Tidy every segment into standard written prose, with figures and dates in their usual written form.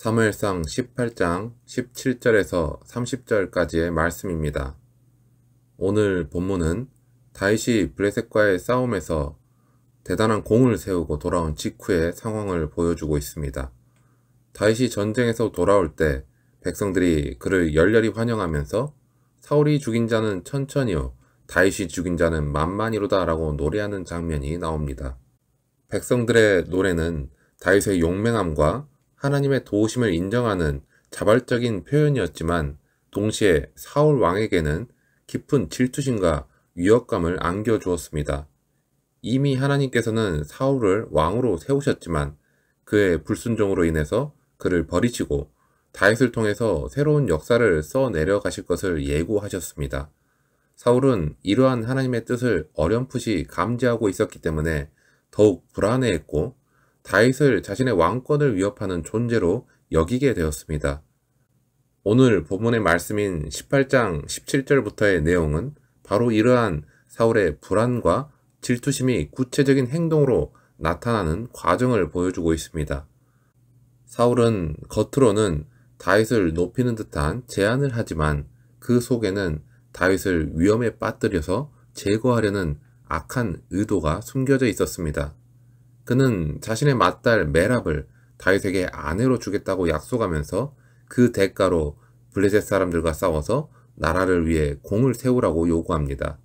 사무엘상 18장 17절에서 30절까지의 말씀입니다. 오늘 본문은 다윗이 블레셋과의 싸움에서 대단한 공을 세우고 돌아온 직후의 상황을 보여주고 있습니다. 다윗이 전쟁에서 돌아올 때 백성들이 그를 열렬히 환영하면서 사울이 죽인 자는 천천히요 다윗이 죽인 자는 만만히로다 라고 노래하는 장면이 나옵니다. 백성들의 노래는 다윗의 용맹함과 하나님의 도우심을 인정하는 자발적인 표현이었지만 동시에 사울 왕에게는 깊은 질투심과 위협감을 안겨주었습니다. 이미 하나님께서는 사울을 왕으로 세우셨지만 그의 불순종으로 인해서 그를 버리시고 다윗을 통해서 새로운 역사를 써내려 가실 것을 예고하셨습니다. 사울은 이러한 하나님의 뜻을 어렴풋이 감지하고 있었기 때문에 더욱 불안해했고 다윗을 자신의 왕권을 위협하는 존재로 여기게 되었습니다. 오늘 본문의 말씀인 18장 17절부터의 내용은 바로 이러한 사울의 불안과 질투심이 구체적인 행동으로 나타나는 과정을 보여주고 있습니다. 사울은 겉으로는 다윗을 높이는 듯한 제안을 하지만 그 속에는 다윗을 위험에 빠뜨려서 제거하려는 악한 의도가 숨겨져 있었습니다. 그는 자신의 맏딸 메랍을 다윗에게 아내로 주겠다고 약속하면서 그 대가로 블레셋 사람들과 싸워서 나라를 위해 공을 세우라고 요구합니다.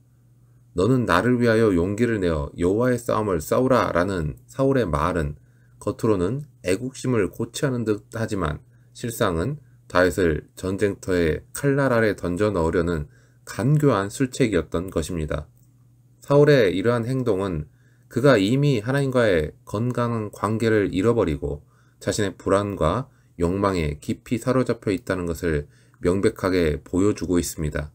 너는 나를 위하여 용기를 내어 여호와의 싸움을 싸우라 라는 사울의 말은 겉으로는 애국심을 고취하는 듯 하지만 실상은 다윗을 전쟁터의 칼날 아래 던져 넣으려는 간교한 술책이었던 것입니다. 사울의 이러한 행동은 그가 이미 하나님과의 건강한 관계를 잃어버리고 자신의 불안과 욕망에 깊이 사로잡혀 있다는 것을 명백하게 보여주고 있습니다.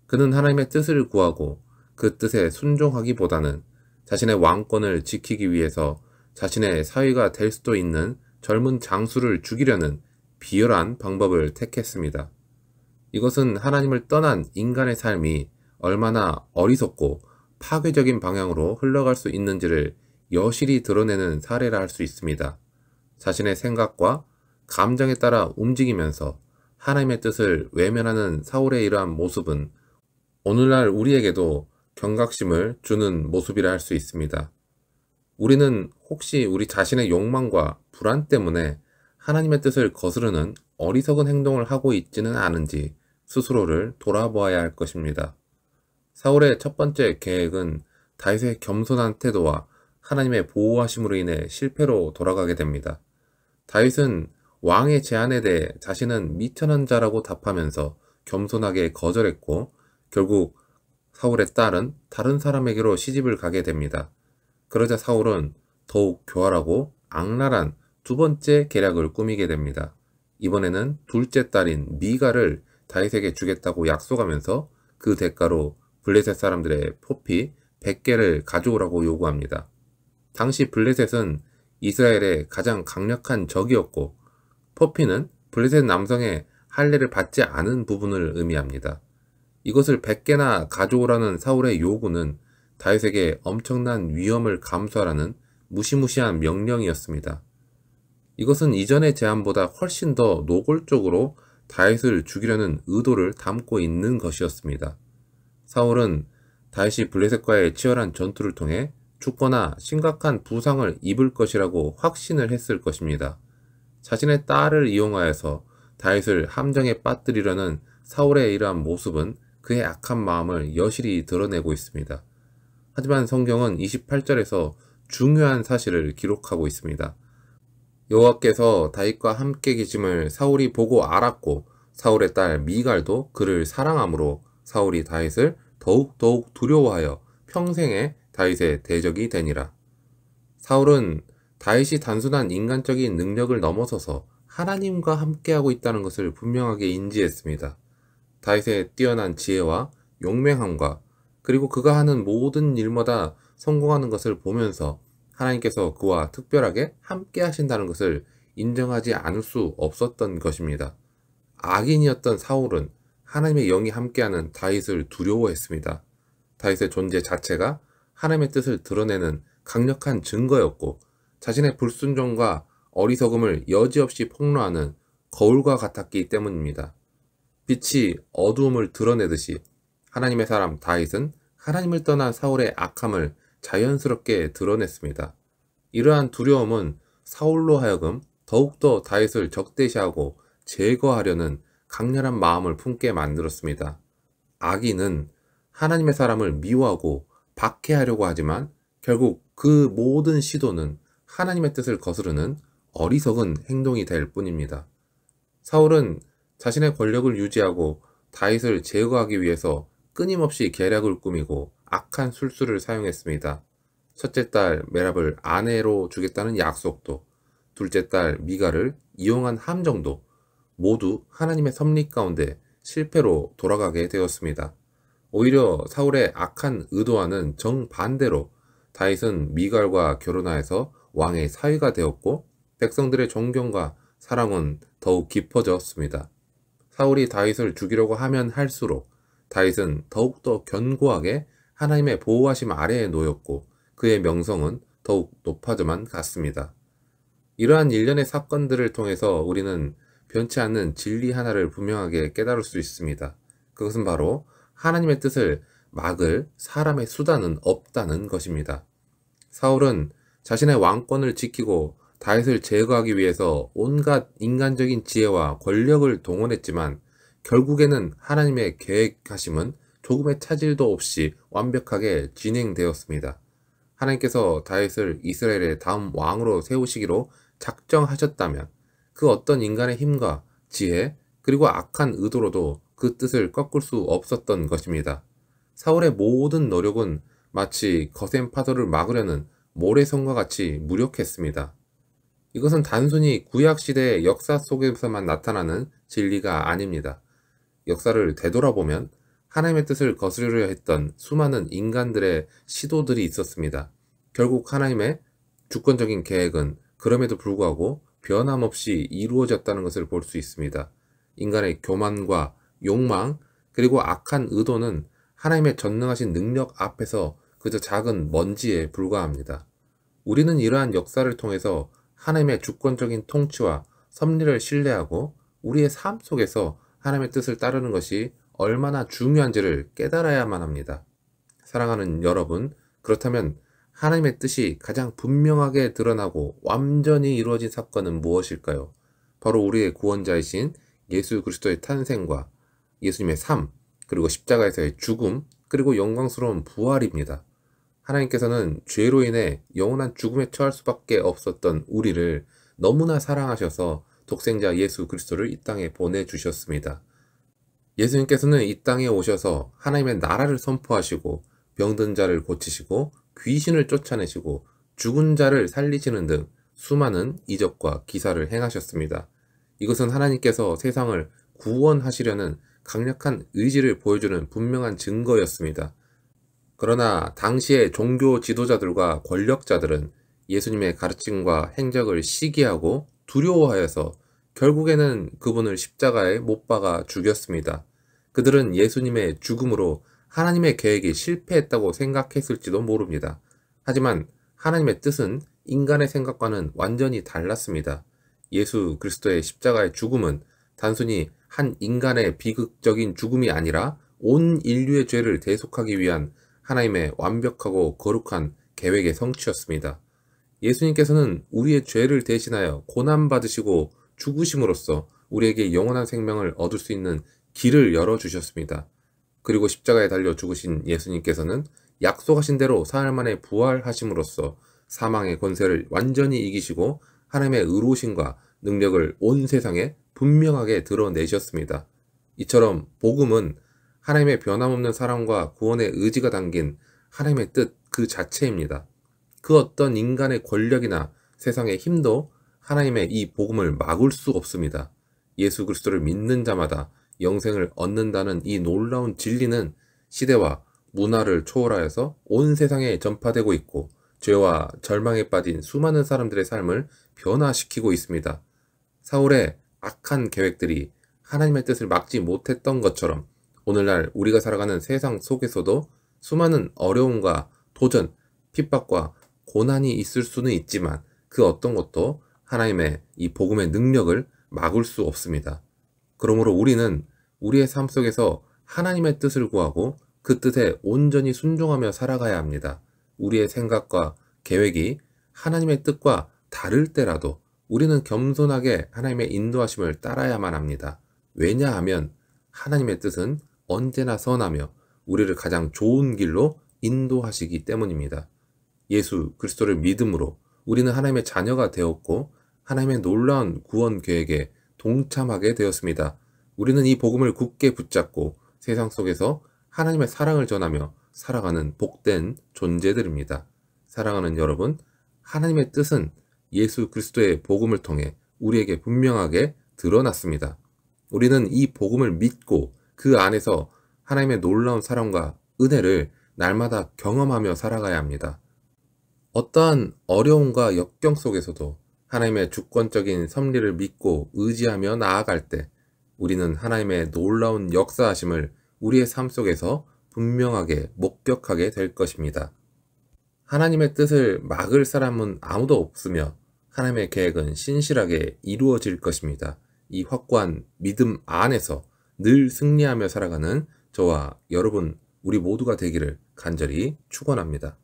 그는 하나님의 뜻을 구하고 그 뜻에 순종하기보다는 자신의 왕권을 지키기 위해서 자신의 사위가 될 수도 있는 젊은 장수를 죽이려는 비열한 방법을 택했습니다. 이것은 하나님을 떠난 인간의 삶이 얼마나 어리석고 파괴적인 방향으로 흘러갈 수 있는지를 여실히 드러내는 사례라 할 수 있습니다. 자신의 생각과 감정에 따라 움직이면서 하나님의 뜻을 외면하는 사울의 이러한 모습은 오늘날 우리에게도 경각심을 주는 모습이라 할 수 있습니다. 우리는 혹시 우리 자신의 욕망과 불안 때문에 하나님의 뜻을 거스르는 어리석은 행동을 하고 있지는 않은지 스스로를 돌아보아야 할 것입니다. 사울의 첫 번째 계획은 다윗의 겸손한 태도와 하나님의 보호하심으로 인해 실패로 돌아가게 됩니다. 다윗은 왕의 제안에 대해 자신은 미천한 자라고 답하면서 겸손하게 거절했고 결국 사울의 딸은 다른 사람에게로 시집을 가게 됩니다. 그러자 사울은 더욱 교활하고 악랄한 두 번째 계략을 꾸미게 됩니다. 이번에는 둘째 딸인 미갈을 다윗에게 주겠다고 약속하면서 그 대가로 블레셋 사람들의 포피 100개를 가져오라고 요구합니다. 당시 블레셋은 이스라엘의 가장 강력한 적이었고 포피는 블레셋 남성의 할례를 받지 않은 부분을 의미합니다. 이것을 100개나 가져오라는 사울의 요구는 다윗에게 엄청난 위험을 감수하라는 무시무시한 명령이었습니다. 이것은 이전의 제안보다 훨씬 더 노골적으로 다윗을 죽이려는 의도를 담고 있는 것이었습니다. 사울은 다윗이 블레셋과의 치열한 전투를 통해 죽거나 심각한 부상을 입을 것이라고 확신을 했을 것입니다. 자신의 딸을 이용하여서 다윗을 함정에 빠뜨리려는 사울의 이러한 모습은 그의 악한 마음을 여실히 드러내고 있습니다. 하지만 성경은 28절에서 중요한 사실을 기록하고 있습니다. 여호와께서 다윗과 함께 계심을 사울이 보고 알았고 사울의 딸 미갈도 그를 사랑하므로 사울이 다윗을 더욱 두려워하여 평생에 다윗의 대적이 되니라. 사울은 다윗이 단순한 인간적인 능력을 넘어서서 하나님과 함께하고 있다는 것을 분명하게 인지했습니다. 다윗의 뛰어난 지혜와 용맹함과 그리고 그가 하는 모든 일마다 성공하는 것을 보면서 하나님께서 그와 특별하게 함께 하신다는 것을 인정하지 않을 수 없었던 것입니다. 악인이었던 사울은 하나님의 영이 함께하는 다윗을 두려워했습니다. 다윗의 존재 자체가 하나님의 뜻을 드러내는 강력한 증거였고 자신의 불순종과 어리석음을 여지없이 폭로하는 거울과 같았기 때문입니다. 빛이 어두움을 드러내듯이 하나님의 사람 다윗은 하나님을 떠난 사울의 악함을 자연스럽게 드러냈습니다. 이러한 두려움은 사울로 하여금 더욱더 다윗을 적대시하고 제거하려는 강렬한 마음을 품게 만들었습니다. 악인은 하나님의 사람을 미워하고 박해하려고 하지만 결국 그 모든 시도는 하나님의 뜻을 거스르는 어리석은 행동이 될 뿐입니다. 사울은 자신의 권력을 유지하고 다윗을 제거하기 위해서 끊임없이 계략을 꾸미고 악한 술수를 사용했습니다. 첫째 딸 메랍을 아내로 주겠다는 약속도, 둘째 딸 미가를 이용한 함정도 모두 하나님의 섭리 가운데 실패로 돌아가게 되었습니다. 오히려 사울의 악한 의도와는 정반대로 다윗은 미갈과 결혼하여서 왕의 사위가 되었고 백성들의 존경과 사랑은 더욱 깊어졌습니다. 사울이 다윗을 죽이려고 하면 할수록 다윗은 더욱더 견고하게 하나님의 보호하심 아래에 놓였고 그의 명성은 더욱 높아져만 갔습니다. 이러한 일련의 사건들을 통해서 우리는 변치 않는 진리 하나를 분명하게 깨달을 수 있습니다. 그것은 바로 하나님의 뜻을 막을 사람의 수단은 없다는 것입니다. 사울은 자신의 왕권을 지키고 다윗을 제거하기 위해서 온갖 인간적인 지혜와 권력을 동원했지만 결국에는 하나님의 계획하심은 조금의 차질도 없이 완벽하게 진행되었습니다. 하나님께서 다윗을 이스라엘의 다음 왕으로 세우시기로 작정하셨다면 그 어떤 인간의 힘과 지혜 그리고 악한 의도로도 그 뜻을 꺾을 수 없었던 것입니다. 사울의 모든 노력은 마치 거센 파도를 막으려는 모래성과 같이 무력했습니다. 이것은 단순히 구약시대의 역사 속에서만 나타나는 진리가 아닙니다. 역사를 되돌아보면 하나님의 뜻을 거스르려 했던 수많은 인간들의 시도들이 있었습니다. 결국 하나님의 주권적인 계획은 그럼에도 불구하고 변함없이 이루어졌다는 것을 볼 수 있습니다. 인간의 교만과 욕망 그리고 악한 의도는 하나님의 전능하신 능력 앞에서 그저 작은 먼지에 불과합니다. 우리는 이러한 역사를 통해서 하나님의 주권적인 통치와 섭리를 신뢰하고 우리의 삶 속에서 하나님의 뜻을 따르는 것이 얼마나 중요한지를 깨달아야만 합니다. 사랑하는 여러분, 그렇다면 하나님의 뜻이 가장 분명하게 드러나고 완전히 이루어진 사건은 무엇일까요? 바로 우리의 구원자이신 예수 그리스도의 탄생과 예수님의 삶, 그리고 십자가에서의 죽음, 그리고 영광스러운 부활입니다. 하나님께서는 죄로 인해 영원한 죽음에 처할 수밖에 없었던 우리를 너무나 사랑하셔서 독생자 예수 그리스도를 이 땅에 보내주셨습니다. 예수님께서는 이 땅에 오셔서 하나님의 나라를 선포하시고 병든 자를 고치시고 귀신을 쫓아내시고 죽은 자를 살리시는 등 수많은 이적과 기사를 행하셨습니다. 이것은 하나님께서 세상을 구원하시려는 강력한 의지를 보여주는 분명한 증거였습니다. 그러나 당시의 종교 지도자들과 권력자들은 예수님의 가르침과 행적을 시기하고 두려워하여서 결국에는 그분을 십자가에 못 박아 죽였습니다. 그들은 예수님의 죽음으로 하나님의 계획이 실패했다고 생각했을지도 모릅니다. 하지만 하나님의 뜻은 인간의 생각과는 완전히 달랐습니다. 예수 그리스도의 십자가의 죽음은 단순히 한 인간의 비극적인 죽음이 아니라 온 인류의 죄를 대속하기 위한 하나님의 완벽하고 거룩한 계획의 성취였습니다. 예수님께서는 우리의 죄를 대신하여 고난받으시고 죽으심으로써 우리에게 영원한 생명을 얻을 수 있는 길을 열어주셨습니다. 그리고 십자가에 달려 죽으신 예수님께서는 약속하신 대로 사흘 만에 부활하심으로써 사망의 권세를 완전히 이기시고 하나님의 의로우심과 능력을 온 세상에 분명하게 드러내셨습니다. 이처럼 복음은 하나님의 변함없는 사랑과 구원의 의지가 담긴 하나님의 뜻 그 자체입니다. 그 어떤 인간의 권력이나 세상의 힘도 하나님의 이 복음을 막을 수 없습니다. 예수 그리스도를 믿는 자마다 영생을 얻는다는 이 놀라운 진리는 시대와 문화를 초월하여서 온 세상에 전파되고 있고 죄와 절망에 빠진 수많은 사람들의 삶을 변화시키고 있습니다. 사울의 악한 계획들이 하나님의 뜻을 막지 못했던 것처럼 오늘날 우리가 살아가는 세상 속에서도 수많은 어려움과 도전, 핍박과 고난이 있을 수는 있지만 그 어떤 것도 하나님의 이 복음의 능력을 막을 수 없습니다. 그러므로 우리는 우리의 삶 속에서 하나님의 뜻을 구하고 그 뜻에 온전히 순종하며 살아가야 합니다. 우리의 생각과 계획이 하나님의 뜻과 다를 때라도 우리는 겸손하게 하나님의 인도하심을 따라야만 합니다. 왜냐하면 하나님의 뜻은 언제나 선하며 우리를 가장 좋은 길로 인도하시기 때문입니다. 예수 그리스도를 믿음으로 우리는 하나님의 자녀가 되었고 하나님의 놀라운 구원 계획에 동참하게 되었습니다. 우리는 이 복음을 굳게 붙잡고 세상 속에서 하나님의 사랑을 전하며 살아가는 복된 존재들입니다. 사랑하는 여러분, 하나님의 뜻은 예수 그리스도의 복음을 통해 우리에게 분명하게 드러났습니다. 우리는 이 복음을 믿고 그 안에서 하나님의 놀라운 사랑과 은혜를 날마다 경험하며 살아가야 합니다. 어떠한 어려움과 역경 속에서도 하나님의 주권적인 섭리를 믿고 의지하며 나아갈 때 우리는 하나님의 놀라운 역사하심을 우리의 삶 속에서 분명하게 목격하게 될 것입니다. 하나님의 뜻을 막을 사람은 아무도 없으며 하나님의 계획은 신실하게 이루어질 것입니다. 이 확고한 믿음 안에서 늘 승리하며 살아가는 저와 여러분, 우리 모두가 되기를 간절히 축원합니다.